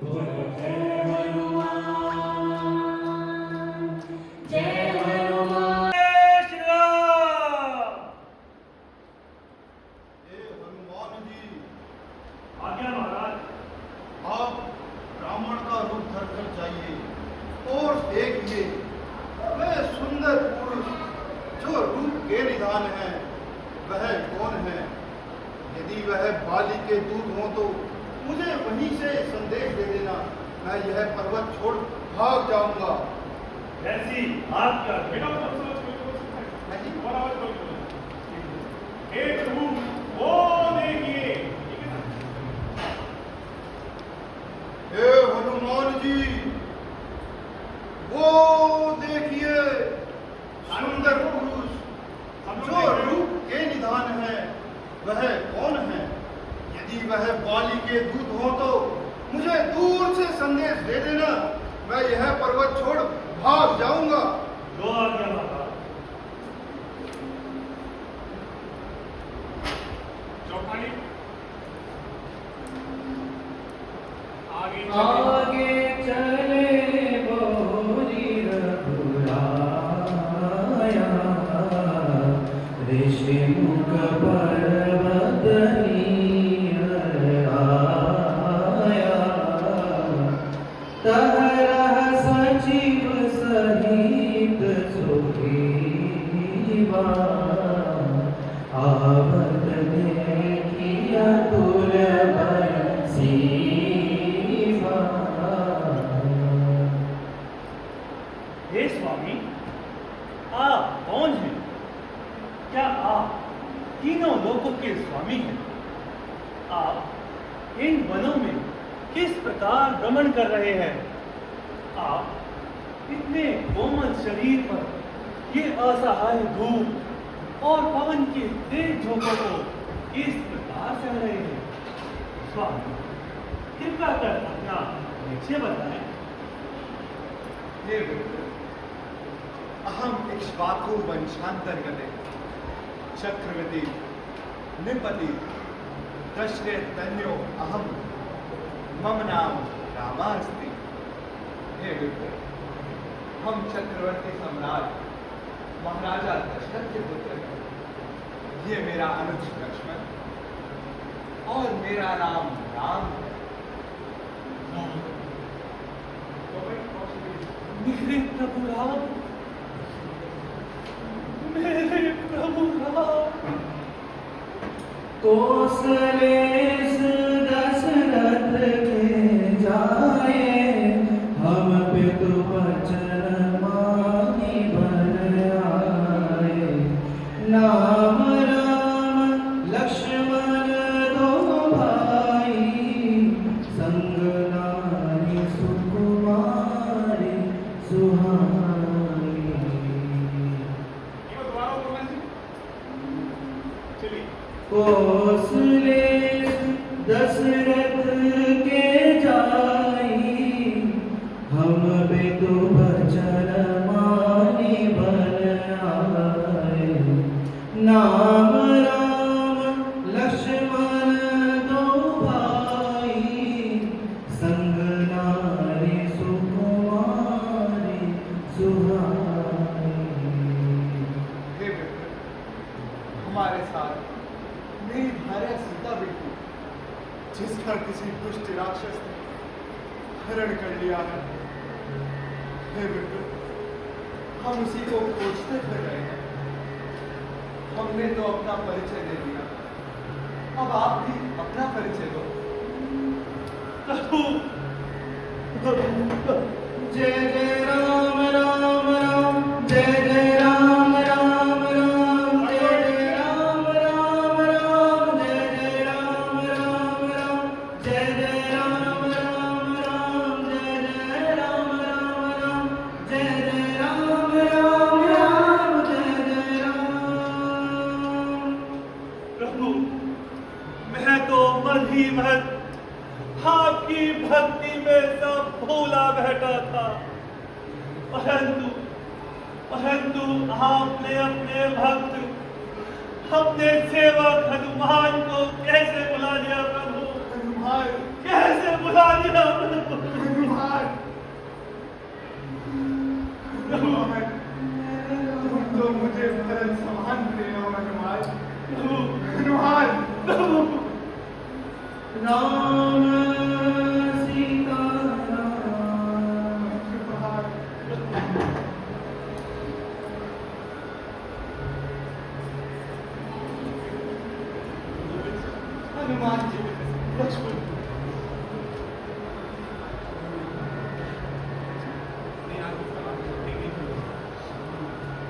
बोलो जय हनुमान, जय हनुमान। जय श्री राम। हनुमान जी, आज्ञा महाराज। आप ब्राह्मण का रूप धर कर जाइए और देखिए वह सुंदर पुरुष जो रूप के निधान है वह कौन है। यदि वह बाली के दूत हो तो मुझे वहीं से संदेश दे देना, मैं यह पर्वत छोड़ भाग जाऊंगा। ऐसी आज्ञा बेटा है जी? एक रूप वो देखिए। हे हनुमान जी, वो देखिए सुंदर पुरुष जो रूप के निधान है वह कौन है। यदि वह बाली के दूत हो तो मुझे दूर से संदेश दे देना, मैं यह पर्वत छोड़ भाग जाऊंगा। जो आज्ञा महाराज। चौपाई आगे चले बोरी रघुराया, ऋषि मुख पर्वत नीर आया। तह रह सचिव सहित सुग्रीवा, आवत देखिया दुर्बल सीवा। हे स्वामी, आप कौन हैं? क्या आप तीनों लोकों के स्वामी हैं? आप इन वनों में किस प्रकार भ्रमण कर रहे हैं? आप इतने कोमल शरीर पर ये असहाय धूप और पवन के तेज झोंकों को किस प्रकार सह रहे हैं? स्वामी, कृपा कर अपना परिचय बताएं। हे मित्र, अहम इक्ष्वाकु वंशांतर्गते चक्रवर्ती निपति दशरथन्यो अहम, मम नाम रामास्ति। हे मित्र, हम चक्रवर्ती सम्राट महाराजा दशरथ के पुत्र हैं। ये मेरा अनुज लक्ष्मण और मेरा नाम राम है। मेरे प्रभु राम, मेरे प्रभु राम। कौशलेश दशरथ के जाए, हम पितु वचन मानि बन आए। नाम राम लक्ष्मण दो भाई, संग नारी सुकुमारी सुहाई। कौशलेश दशरथ के जाई, हम बिदु वचन मानि बन आए। नाम राम लक्ष्मण दो भाई, संग नारी सुकुमारी सुहाई। हे मित्र, हमारे साथ मेरी भार्या सीता बेटी जिसका किसी दुष्ट राक्षस ने हरण कर लिया है। हे मित्र, हम उसी को खोजते फिर रहे हैं। हमने तो अपना परिचय दे दिया, अब आप भी अपना परिचय दो। जय जय राम राम राम, जय जय राम राम राम, जय जय राम राम राम, जय जय राम राम राम, जय जय राम राम राम, जय जय राम राम राम, जय जय राम राम राम, जय जय राम। प्रभु, मैं तो मन ही मन आपकी भक्ति में सब भूला बैठा था, परंतु आपने अपने भक्त, अपने सेवक हनुमान को कैसे बुला लिया प्रभु? हनुमान कैसे बुला लिया प्रभु? हनुमान राम सीता राम। हनुमान जी लक्ष्मण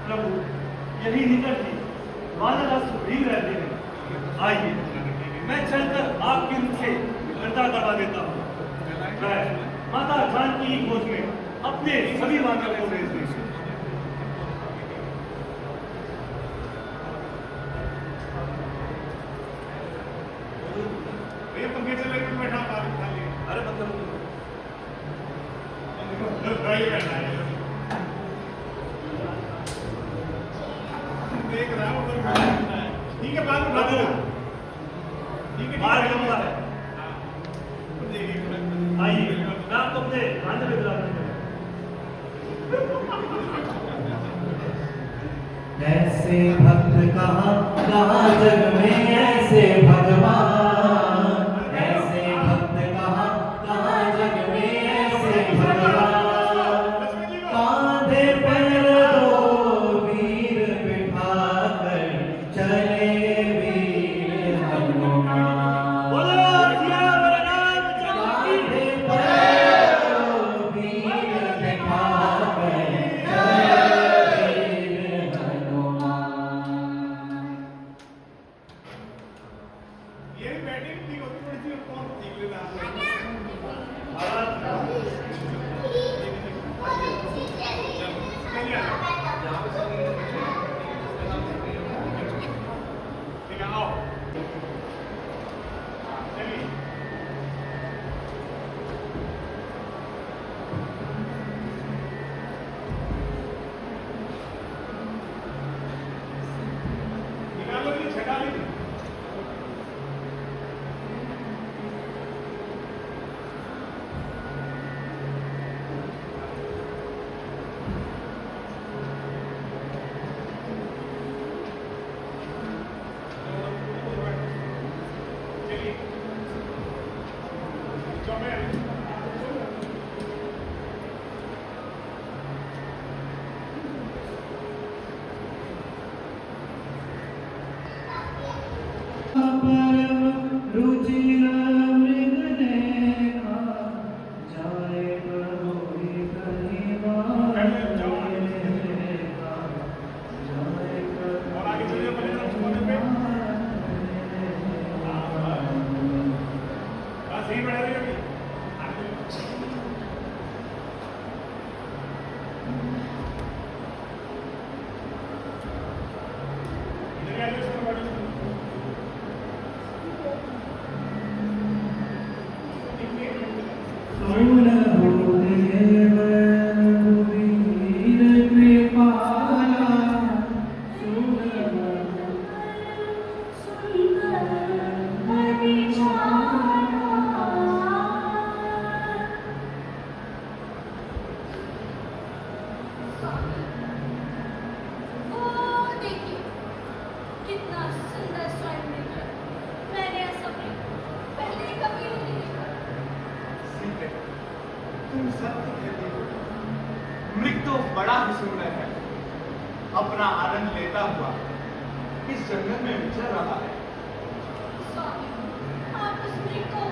प्रभु यही निकट ही वानर सुग्रीव रहते हैं। आइए मैं चलकर आपके उनसे मित्रता करवा देता हूँ। मैं माता जानकी की खोज में अपने सभी वानरों को भेज दें। भैया पंखे चले तो बैठा खाली। अरे मतलब भाई बैठा है देख रहा हूँ उधर बैठा है। ठीक है बात बता दो। ठीक है मार्ग लंबा है। देखिए आइए मैं आपको अपने खाने में बुला दूंगा। ऐसे भक्त कहाँ कहाँ जग में ऐसे भगवान। ऐसे भक्त कहाँ कहाँ जग में ऐसे भगवान। कांधे पर दो वीर बिठा कर चले वीर हनुमान। बोलो सियावर रामचंद्र की कांधे पर दो वीर बिठा कर चले वीर हनुमान। ये बैटिंग ठीक होती थोड़ी सी कौन ठीक लेना ठीक है आओ चलिए निकालो जी छटा लीजिए चलिए चौमें रुचिर मृग देखा जाए प्रभुहि कहिबार देखा जाए और आगे चलिए पहले ना छुपाने पे बस यही बैठा रहिए इधर आइए इसमें बैठो सुनहु देव रघुवीर कृपाला। सुनहु देखिए कितना सुंदर स्वयं है। मैंने ऐसा पहले कभी नहीं देखा। सीते तुम सत्य कहती हो मृग तो बड़ा ही सुंदर है अपना आनंद लेता हुआ इस जंगल में विचर रहा है स्वामी आप उस मृग को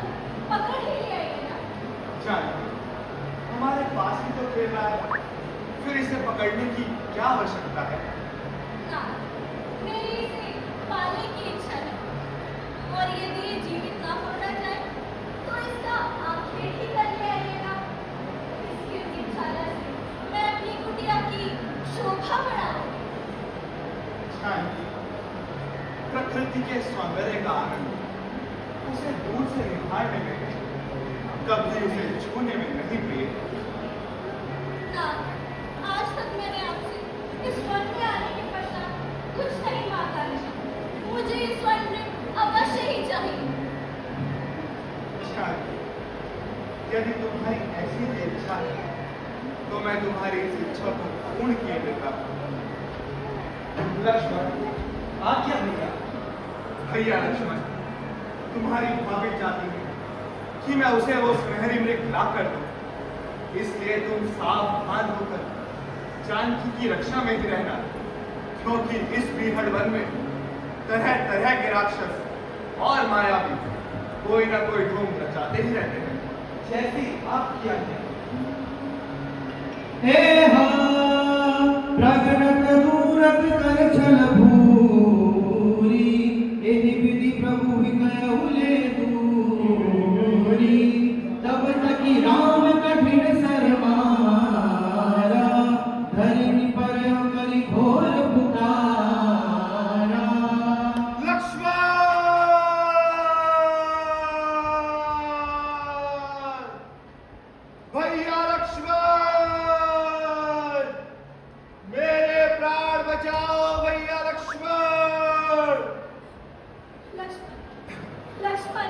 पकड़ ही ले आइए ना। जानिए हमारे पास ही तो खेल रहा है फिर इसे पकड़ने की क्या आवश्यकता है ना मेरी इसे पालने की इच्छा है और यदि ये जीवित ना पकड़ा जाए तो इसका आखेट ही कर ले आइएगा। इसकी उद्देश्यशाला से मैं अपनी कुटिया की शोभा बढ़ाऊंगी। जानिए प्रकृति के सौंदर्य का आनंद उसे दूर से निभाने में है कभी उसे छूने में नहीं प्रिय ना आज तक मैंने आपसे इस वन में आने के पश्चात कुछ नहीं मांगा है। मुझे इस वन में अवश्य ही चाहिए। शांति यदि तुम्हारी ऐसी ही इच्छा है तो मैं तुम्हारी इस इच्छा को पूर्ण किए देता हूँ लक्ष्मण आज्ञा भैया भैया लक्ष्मण, तुम्हारी भाभी चाहती है कि मैं उसे वो सुनहरी मृग ला कर दूं, इसलिए तुम सावधान होकर जानकी की रक्षा में ही रहना, क्योंकि इस बीहड़ वन में तरह तरह के राक्षस और मायावी कोई ना कोई धूम रचाते ही रहते हैं। जैसी आपकी आज्ञा। हे हा प्रगट दूरत कर छल भूरी, एहि विधि प्रभु विकयहु ले दूरी। तब तकी राम कठिन सर मारा, धरनी पर करि घोर पुकारा। लक्ष्मण! भैया लक्ष्मण! मेरे प्राण बचाओ भैया लक्ष्मण! लक्ष्मण, लक्ष्मण,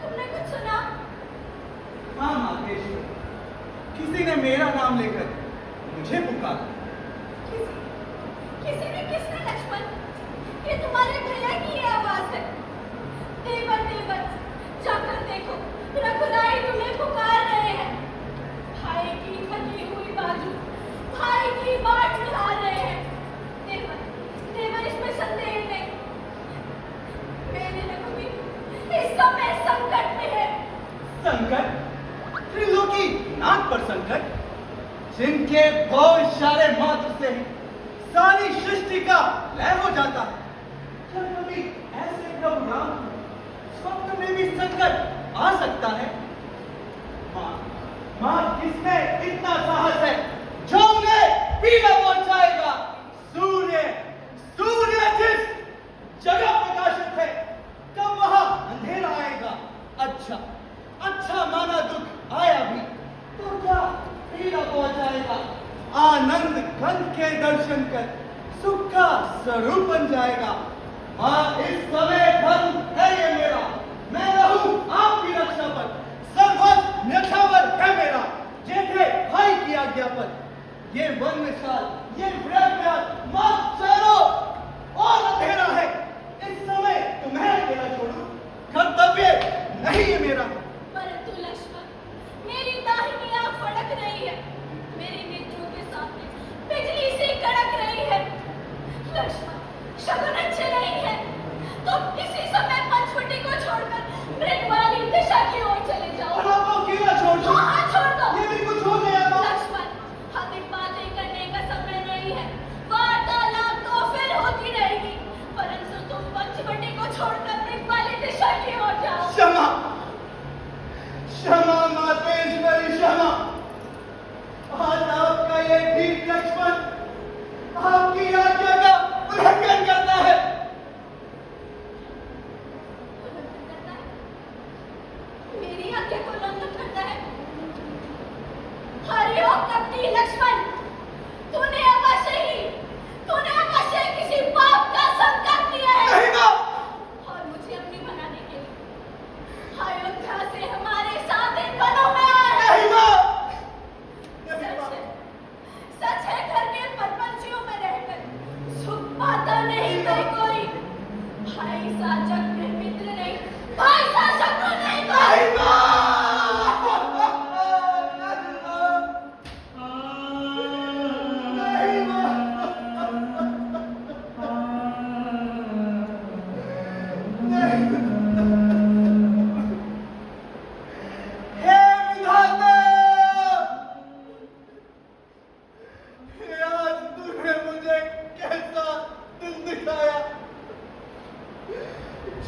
तुमने कुछ सुना? हाँ मातेश्वर, किसी ने मेरा नाम लेकर मुझे पुकारा। किसने लक्ष्मण? ये तुम्हारे भैया की ये आवाज है। देवर देवर, जाकर देखो, रघुराई तुम्हें पुकार रहे हैं। भाई की थकी हुई बाजू, भाई की बाट निहार रहे हैं। देवर देवर, इसमें संदेह नहीं, मेरे रघुवीर इस समय संकट में है। संकट? त्रिलोकी नाग पर संकट, जिनके भौ इशारे मात्र से ही सारी सृष्टि का लय हो जाता है। क्या कभी ऐसे प्रभु राम को स्वप्न में भी संकट आ सकता है? मां, किसमें इतना साहस है जो उन्हें पीड़ा पहुंचाएगा? सूर्य जिस जगह प्रकाशित है, कब वहां अंधेरा आएगा? अच्छा माना दुख आया भी तो क्या पीड़ा पहुंचाएगा? आनंद घन के दर्शन कर सुख का स्वरूप बन जाएगा। हाँ, इस समय धर्म है ये मेरा, मैं रहूं आपकी रक्षा पर, सर्वस्व न्यौछावर है मेरा, जेठे भाई की आज्ञा पर। ये वन विशाल, ये वृहद मत चलो और अंधेरा है, इस समय तुम्हें अकेला छोड़ू कर्तव्य नहीं है मेरा। परंतु लक्ष्मण, मेरी दाहिनी आंख फड़क रही है, मेरी नेत्रों के सामने बिजली सी कड़क रही है। लक्ष्मण, शकुन अच्छे नहीं है, तो इसी समय पंचवटी को छोड़कर मृग वाली दिशा की ओर चले जाओ। और आपको अकेला छोड़ दूं? हाँ, छोड़ दो। ये भी कुछ हो गया तो? लक्ष्मण, अधिक बातें करने का समय नहीं है, वार्तालाप तो फिर होती रहेगी, परंतु तुम पंचवटी को छोड़कर मृग वाली दिशा की ओर जाओ। क्षमा मातेश्वरी, क्षमा। आज आपका ये ठीक लक्ष्मण आपकी आज्ञा का उल्लंघन करता है। मेरी आज्ञा को उल्लंघन करता है? हरि ओम कपटी लक्ष्मण, तूने अवश्य किसी पाप का संकल्प लिया है। नहीं मां। और मुझे अपनी बनाने के लिए अयोध्या से हमारे साथ इन वनों में आया है। नहीं मां। सच है, घर के परपंचियों में रहकर सुख पाता नहीं कोई। भाई सा जग में मित्र नहीं, भाई सा शत्रु नहीं कोई। नहीं मां।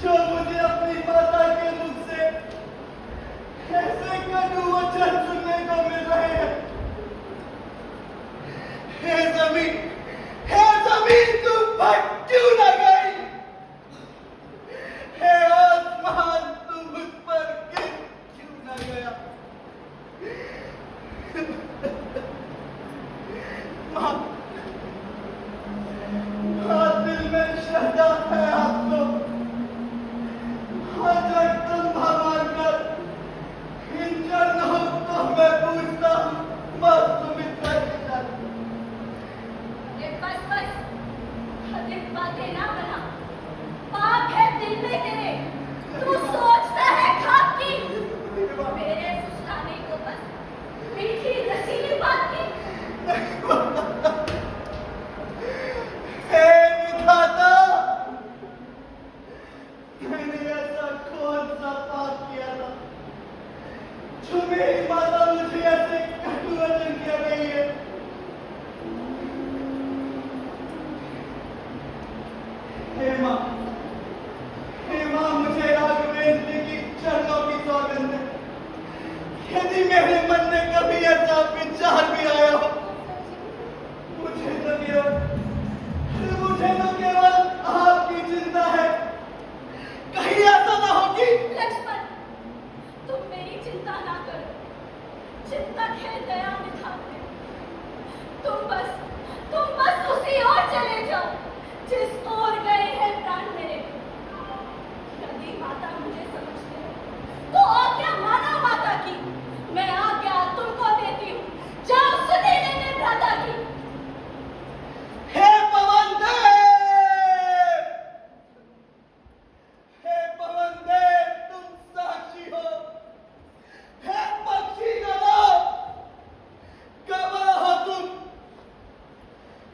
जो मुझे अपनी माता के मुख से ऐसे कटु वचन सुनने को मिल रहे हैं। हे जमीन तू भटक क्यों न गई? हे आसमान तू मुझ पर गिर क्यों न गया? मां, दिल में श्रद्धा है आपको, अगर तुम भगवान कर इन चरणों को मैं पूछता हूँ, बस तुम इतना ही जानो। बस अधिक बातें ना बना, पाप है जितना खेल गया निधान में। तुम बस उसी ओर चले जाओ जिस ओर गए हैं प्राण मेरे। यदि माता मुझे समझते हो तो आज्ञा माना माता की। मैं आज्ञा तुमको देती हूँ, जाओ सुधे लेने भ्राता की। हे पवन देव! हे पवन देव, तुम साक्षी हो। हे पक्षी गवाह, गवाह हो तुम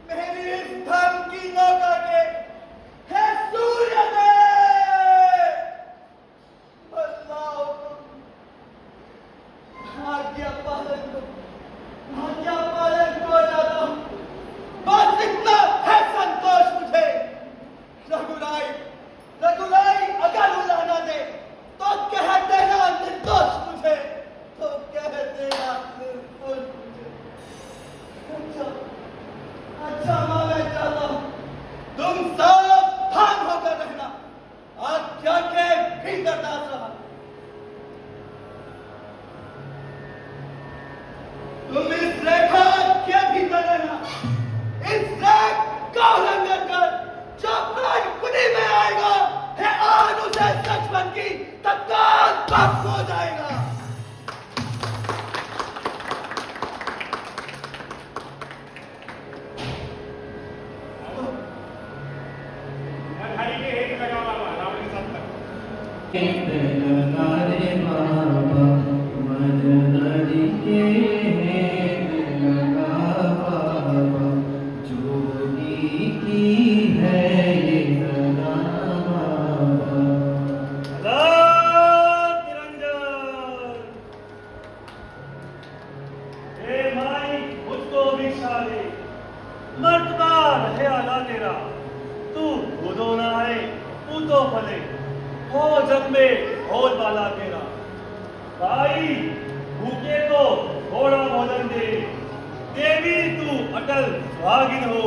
मेरी इस धर्म की नौका के। हे सूर्य देव, बदलाओ तुम। आज्ञा पालन को जाता हूँ। बस इतना है संतोष मुझे। रघुराई अगर उलाना दे तो कह देना निर्दोष मुझे, तो कह देना निर्दोष मुझे। अच्छा माँ, मैं चाहता हूँ तुम सावधान होकर रहना। आज्ञा के भीतर दास रहा। तुम इस रेखा के भीतर रहना। इस रेख का उल्लंघन कर जो प्राण कुटी में आएगा, है आज उसे सचपन की तत्काल भस्म हो जाएगा। लगा रे बाबा मन हरि के लगा बाबा, जोगी की है ये लगा बाबा। निरंजन, हे भाई मुझको भिक्षा दे। मर्तबा रहे आला तेरा, तू खुदो ना है तू तो भले हो जग में भोज वाला तेरा। भाई भूखे को थोड़ा भोजन दे, देवी तू अटल सुहागिन हो।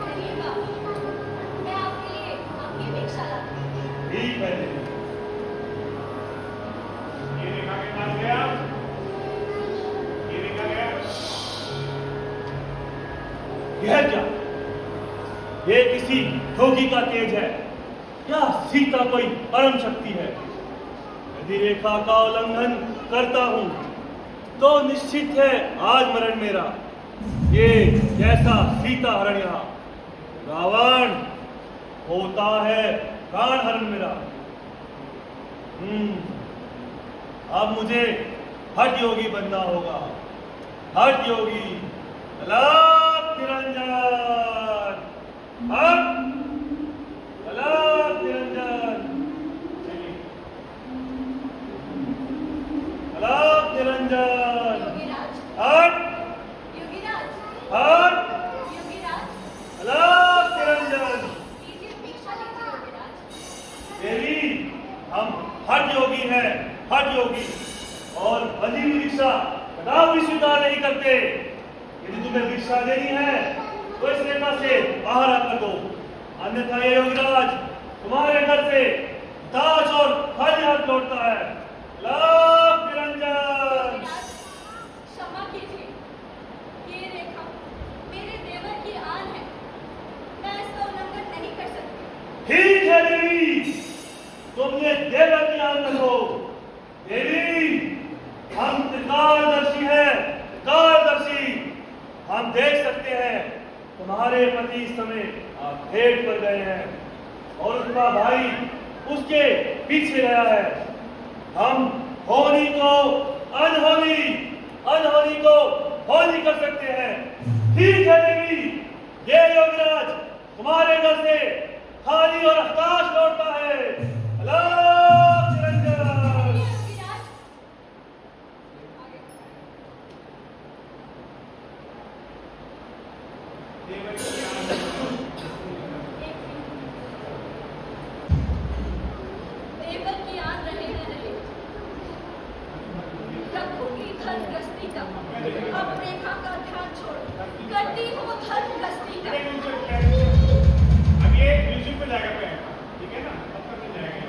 कहिएगा, मैं आपके लिए आपकी भिक्षा लाती हूँ। ठीक है। ये रेखा के पास गया, ये रेखा गया। यह क्या? ये किसी योगी का तेज है या सीता कोई परम शक्ति है? यदि रेखा का उल्लंघन करता हूं तो निश्चित है आज मरण मेरा। ये जैसा सीता हरण यहाँ रावण होता है प्राण हरण मेरा। अब मुझे हठ योगी बनना होगा। हठ योगी लाभ निरंजन, हट लाभ निरंजन, लाभ निरंजन, योगीराज, हट योगीराज, हट योगीराज, लाभ निरंजन। लीजिए भिक्षा लीजिए योगीराज। देवी हम हठ योगी हैं, हठ योगी, और भली हुई भिक्षा कदापि स्वीकार नहीं करते। यदि तुम्हें भिक्षा देनी है तो इस रेखा से बाहर आकर दो, अन्यथा ये योगीराज तुम्हारे घर से दाज और खाली हाथ लौटता है। लाभ निरंजन। योगीराज, क्षमा कीजिए, ये रेखा मेरे देवर की आन है, मैं इसका उल्लंघन नहीं कर सकती। ठीक है देवी, तुमने देवर की आन रखो। देवी हम त्रिकालदर्शी हैं, त्रिकालदर्शी। हम देख सकते हैं तुम्हारे पति इस समय भेंट पर गए हैं और उसका भाई उसके पीछे गया है। हम होली को अनहोली, अनहोली को होली कर सकते हैं। ठीक है देवी, ये योगराज तुम्हारे घर से खाली और हताश लौटता है। लाभ निरंजन। योगीराज, देवर की आन देवर की आन रहे न रहे, रखूंगी धन गस्ती का, अब रेखा का ध्यान छोड़ करती हूँ धन गस्ती का। अब ये म्यूजिक पे जाएगा पे, ठीक है ना? तब तक मिल जाएगा।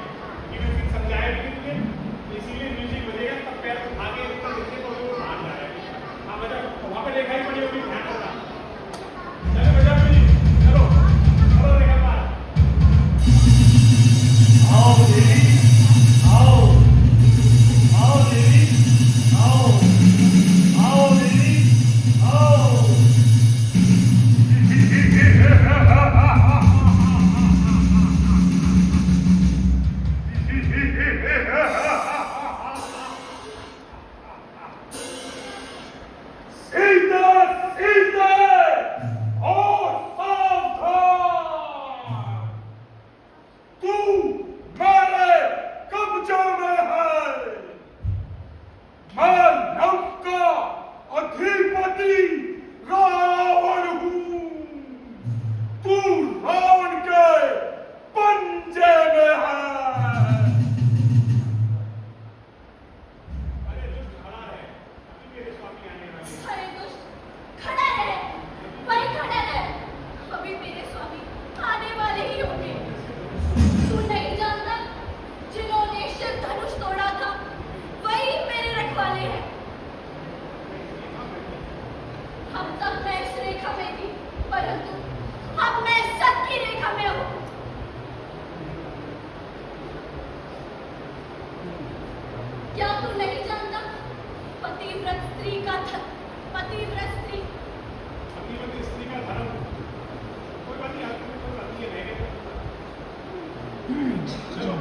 क्या तू नहीं जानता? पतिव्रत स्त्री का पतिव्रत स्त्री पतिव्रत स्त्री का धर्म कोई बात नहीं, कोई बात नहीं, रहेगा। चलो